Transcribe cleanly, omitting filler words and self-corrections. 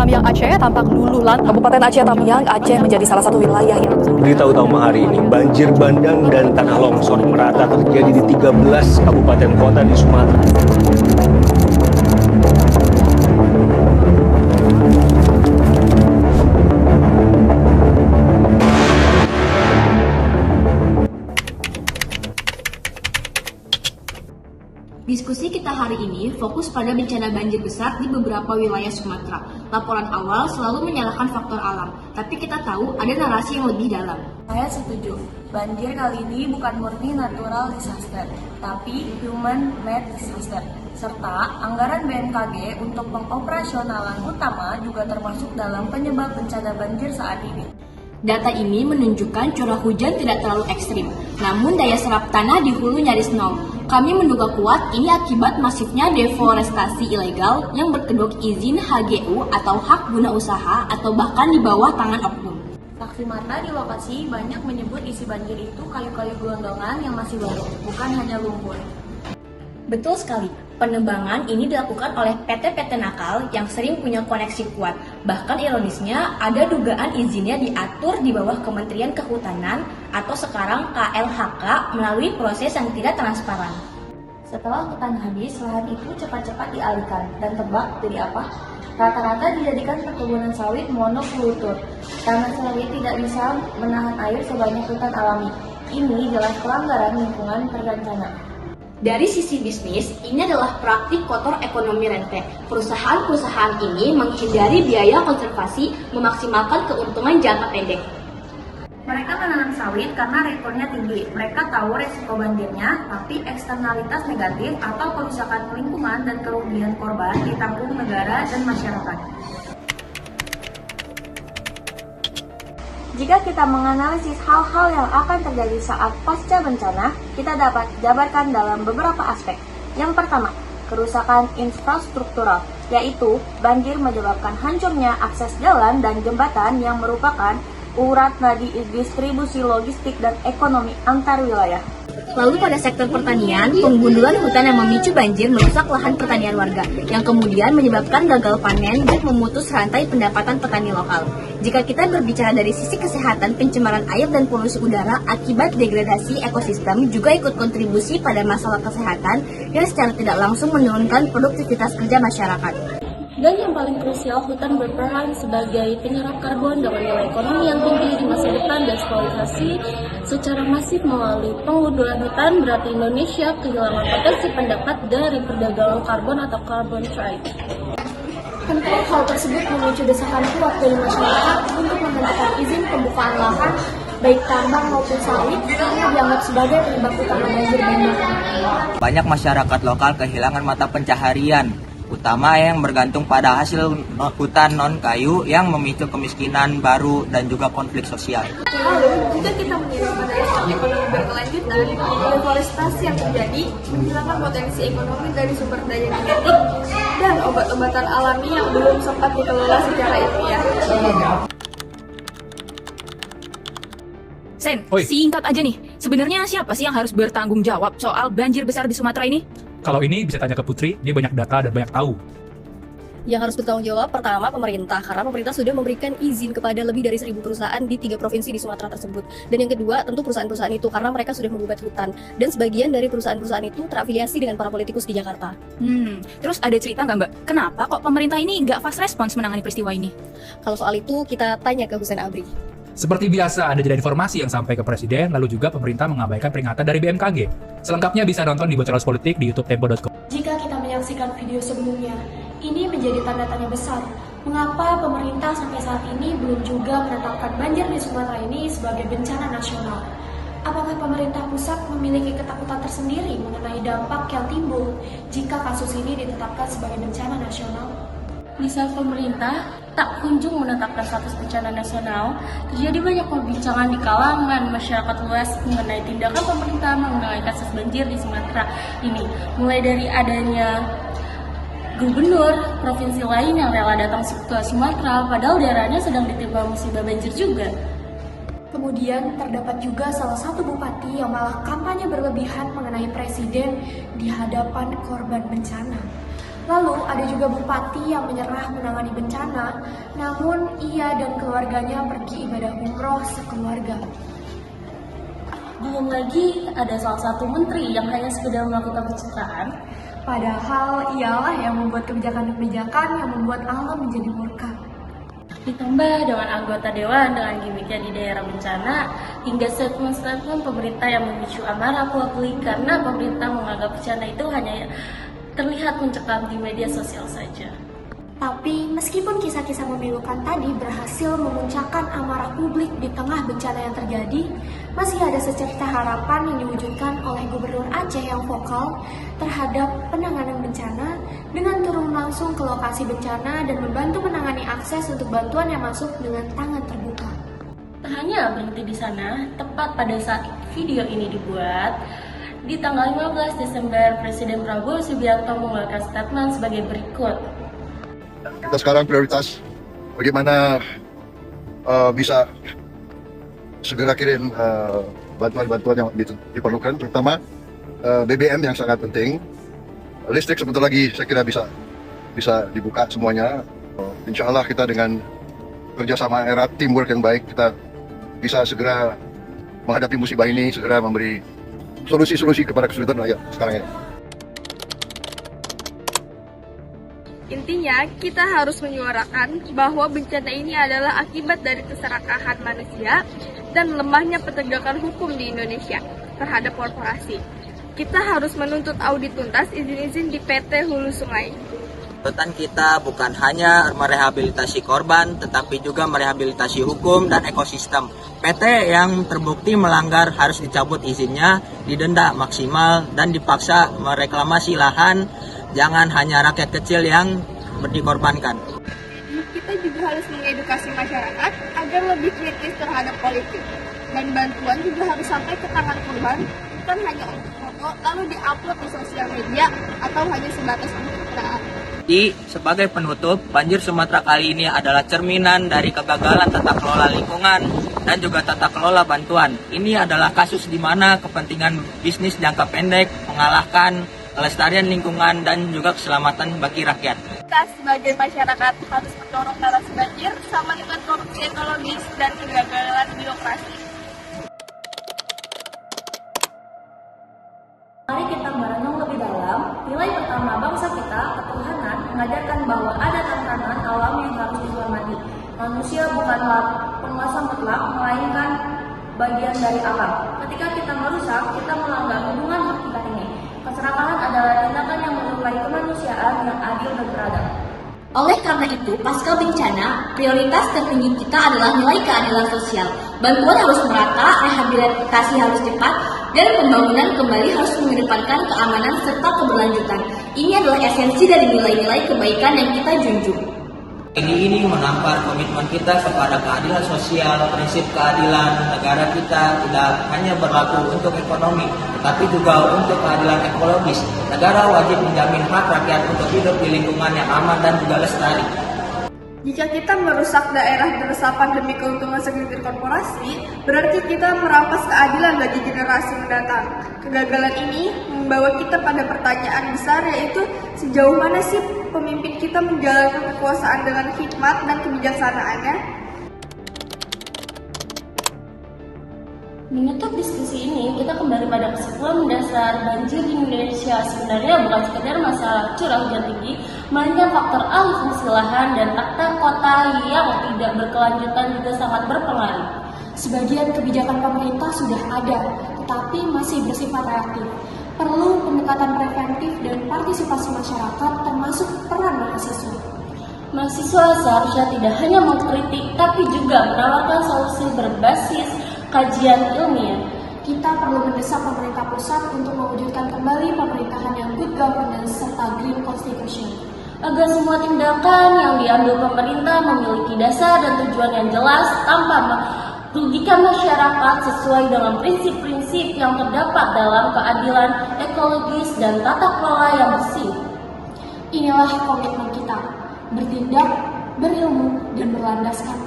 Tamiang, Aceh tampak luluh lantak. Kabupaten Aceh Tamiang, Aceh menjadi salah satu wilayah yang Berita utama hari ini, banjir bandang dan tanah longsor merata terjadi di 13 kabupaten kota di Sumatera. Diskusi kita hari ini fokus pada bencana banjir besar di beberapa wilayah Sumatera. Laporan awal selalu menyalahkan faktor alam, tapi kita tahu ada narasi yang lebih dalam. Saya setuju, banjir kali ini bukan murni natural disaster, tapi human-made disaster. Serta anggaran BMKG untuk pengoperasionalan utama juga termasuk dalam penyebab bencana banjir saat ini. Data ini menunjukkan curah hujan tidak terlalu ekstrim, namun daya serap tanah di hulu nyaris nol. Kami menduga kuat ini akibat masifnya deforestasi ilegal yang berkedok izin HGU atau hak guna usaha atau bahkan di bawah tangan oknum. Saksi mata di lokasi banyak menyebut isi banjir itu kayu-kayu gelondongan yang masih baru, bukan hanya lumpur. Betul sekali, penebangan ini dilakukan oleh PT-PT nakal yang sering punya koneksi kuat. Bahkan ironisnya, ada dugaan izinnya diatur di bawah Kementerian Kehutanan atau sekarang KLHK melalui proses yang tidak transparan. Setelah hutan habis, lahan itu cepat-cepat dialihkan dan tebak jadi apa? Rata-rata dijadikan perkebunan sawit monokultur. Tanah sawit tidak bisa menahan air sebanyak hutan alami. Ini jelas pelanggaran lingkungan terencana. Dari sisi bisnis, ini adalah praktik kotor ekonomi rente. Perusahaan-perusahaan ini menghindari biaya konservasi, memaksimalkan keuntungan jangka pendek. Mereka menanam sawit karena resikonya tinggi. Mereka tahu resiko banjirnya, tapi eksternalitas negatif atau kerusakan lingkungan dan kerugian korban ditanggung negara dan masyarakat. Jika kita menganalisis hal-hal yang akan terjadi saat pasca bencana, kita dapat jabarkan dalam beberapa aspek. Yang pertama, kerusakan infrastruktural, yaitu banjir menyebabkan hancurnya akses jalan dan jembatan yang merupakan urat nadi distribusi logistik dan ekonomi antar wilayah. Lalu pada sektor pertanian, penggundulan hutan yang memicu banjir merusak lahan pertanian warga, yang kemudian menyebabkan gagal panen dan memutus rantai pendapatan petani lokal. Jika kita berbicara dari sisi kesehatan, pencemaran air dan polusi udara akibat degradasi ekosistem juga ikut kontribusi pada masalah kesehatan yang secara tidak langsung menurunkan produktivitas kerja masyarakat. Dan yang paling krusial, hutan berperan sebagai penyerap karbon dengan nilai ekonomi yang tinggi di masa depan dan eksploitasi secara masif melalui penggundulan hutan, berarti Indonesia kehilangan potensi pendapat dari perdagangan karbon atau carbon trade. Tentu hal tersebut memicu desakan kuat dari masyarakat untuk menghentikan izin pembukaan lahan baik tambang maupun sawit karena dianggap sebagai penyebab utama banjir bandang. Banyak masyarakat lokal kehilangan mata pencaharian, utama yang bergantung pada hasil hutan non-kayu yang memicu kemiskinan baru dan juga konflik sosial. Jika kita meniru pada ekonomi berkelanjutan, deforestasi yang terjadi menghilangkan potensi ekonomi dari sumber daya genetik dan obat-obatan alami yang belum sempat dikelola secara ilmiah. Sen, singkat aja nih, sebenarnya siapa sih yang harus bertanggung jawab soal banjir besar di Sumatera ini? Kalau ini bisa tanya ke Putri, dia banyak data dan banyak tahu. Yang harus bertanggung jawab pertama pemerintah, karena pemerintah sudah memberikan izin kepada lebih dari 1.000 perusahaan di 3 provinsi di Sumatera tersebut. Dan yang kedua tentu perusahaan-perusahaan itu, karena mereka sudah menggugat hutan. Dan sebagian dari perusahaan-perusahaan itu terafiliasi dengan para politikus di Jakarta. Terus ada cerita nggak Mbak, kenapa kok pemerintah ini nggak fast response menangani peristiwa ini? Kalau soal itu kita tanya ke Husain Abri. Seperti biasa, ada jeda informasi yang sampai ke Presiden, lalu juga pemerintah mengabaikan peringatan dari BMKG. Selengkapnya bisa nonton di Bocoros Politik di YouTube Tempo.com. Jika kita menyaksikan video sebelumnya, ini menjadi tanda tanya besar. Mengapa pemerintah sampai saat ini belum juga menetapkan banjir di Sumatera ini sebagai bencana nasional? Apakah pemerintah pusat memiliki ketakutan tersendiri mengenai dampak yang timbul jika kasus ini ditetapkan sebagai bencana nasional? Di saat pemerintah tak kunjung menetapkan status bencana nasional, terjadi banyak perbincangan di kalangan masyarakat luas mengenai tindakan pemerintah mengenai kasus banjir di Sumatera ini. Mulai dari adanya gubernur provinsi lain yang rela datang ke Sumatera, padahal daerahnya sedang ditimpa musibah banjir juga. Kemudian terdapat juga salah satu bupati yang malah kampanye berlebihan mengenai presiden di hadapan korban bencana. Lalu ada juga bupati yang menyerah menangani bencana, namun ia dan keluarganya pergi ibadah umroh sekeluarga. Belum lagi ada salah satu menteri yang hanya sekedar melakukan pencitraan, Padahal ialah yang membuat kebijakan-kebijakan yang membuat Allah menjadi murka. ditambah dengan anggota dewan dengan gimmicknya di daerah bencana, hingga statement-statement pemerintah yang memicu amarah publik karena pemerintah menganggap bencana itu hanya terlihat mencekam di media sosial saja. Tapi meskipun kisah-kisah memilukan tadi berhasil memuncakkan amarah publik di tengah bencana yang terjadi, masih ada secerca harapan yang diwujudkan oleh Gubernur Aceh yang vokal terhadap penanganan bencana dengan turun langsung ke lokasi bencana dan membantu menangani akses untuk bantuan yang masuk dengan tangan terbuka. Tak hanya berhenti di sana, tepat pada saat video ini dibuat, di tanggal 15 Desember Presiden Prabowo Subianto mengeluarkan statement sebagai berikut. Kita sekarang prioritas bagaimana bisa segera kirim bantuan-bantuan yang diperlukan, terutama BBM yang sangat penting. Listrik sebentar lagi saya kira bisa dibuka semuanya. Insya Allah kita dengan kerjasama erat, teamwork yang baik, kita bisa segera menghadapi musibah ini, segera memberi solusi-solusi kepada kesulitan rakyat sekarang ini. Intinya, kita harus menyuarakan bahwa bencana ini adalah akibat dari keserakahan manusia dan lemahnya penegakan hukum di Indonesia terhadap korporasi. Kita harus menuntut audit tuntas izin-izin di PT Hulu Sungai. Tuntutan kita bukan hanya merehabilitasi korban, tetapi juga merehabilitasi hukum dan ekosistem. PT yang terbukti melanggar harus dicabut izinnya, didenda maksimal, dan dipaksa mereklamasi lahan. Jangan hanya rakyat kecil yang dikorbankan. Kita juga harus mengedukasi masyarakat agar lebih kritis terhadap politik. Dan bantuan juga harus sampai ke tangan korban, bukan hanya untuk foto lalu diupload di sosial media atau hanya sebatas pencitraan. Sebagai penutup, banjir Sumatera kali ini adalah cerminan dari kegagalan tata kelola lingkungan dan juga tata kelola bantuan. Ini adalah kasus di mana kepentingan bisnis jangka pendek mengalahkan kelestarian lingkungan dan juga keselamatan bagi rakyat. Kita sebagai masyarakat harus mendorong narasi banjir sama dengan korupsi ekologis dan kegagalan birokrasi. Mari kita merenung lebih dalam. Nilai pertama bangsa kita, ketuhanan, mengajarkan bahwa ada tatanan alam yang harus dihormati. Manusia bukanlah penguasa mutlak, melainkan bagian dari alam. Ketika kita merusak, kita melanggar hubungan hak kita ini. Keserakahan adalah tindakan yang melukai kemanusiaan yang adil dan beradab. Oleh karena itu, pasca bencana, prioritas tertinggi kita adalah nilai keadilan sosial. Bantuan harus merata, rehabilitasi harus cepat, dan pembangunan kembali harus mengedepankan keamanan serta keberlanjutan. Ini adalah esensi dari nilai-nilai kebaikan yang kita junjung. Ini menampar komitmen kita kepada keadilan sosial. Prinsip keadilan negara kita tidak hanya berlaku untuk ekonomi, tetapi juga untuk keadilan ekologis. Negara wajib menjamin hak rakyat untuk hidup di lingkungan yang aman dan juga lestari. Jika kita merusak daerah resapan demi keuntungan segelintir korporasi, berarti kita merampas keadilan bagi generasi mendatang. Kegagalan ini membawa kita pada pertanyaan besar, yaitu sejauh mana sih pemimpin kita menjalankan kekuasaan dengan hikmat dan kebijaksanaannya? Menutup diskusi ini, kita kembali pada kesimpulan mendasar banjir di Indonesia sebenarnya bukan sekedar masalah curah hujan tinggi, melainkan faktor alih fungsi lahan dan tata kota yang tidak berkelanjutan juga sangat berpengaruh. Sebagian kebijakan pemerintah sudah ada, tetapi masih bersifat reaktif. Perlu pendekatan preventif dan partisipasi masyarakat, termasuk peran mahasiswa. Mahasiswa seharusnya tidak hanya mengkritik, tapi juga menawarkan solusi berbasis kajian ilmiah. Kita perlu mendesak pemerintah pusat untuk mewujudkan kembali pemerintahan yang good governance serta green constitution. Agar semua tindakan yang diambil pemerintah memiliki dasar dan tujuan yang jelas tanpa merugikan masyarakat sesuai dengan prinsip-prinsip yang terdapat dalam keadilan ekologis dan tata kelola yang bersih. Inilah komitmen kita, bertindak, berilmu, dan berlandaskan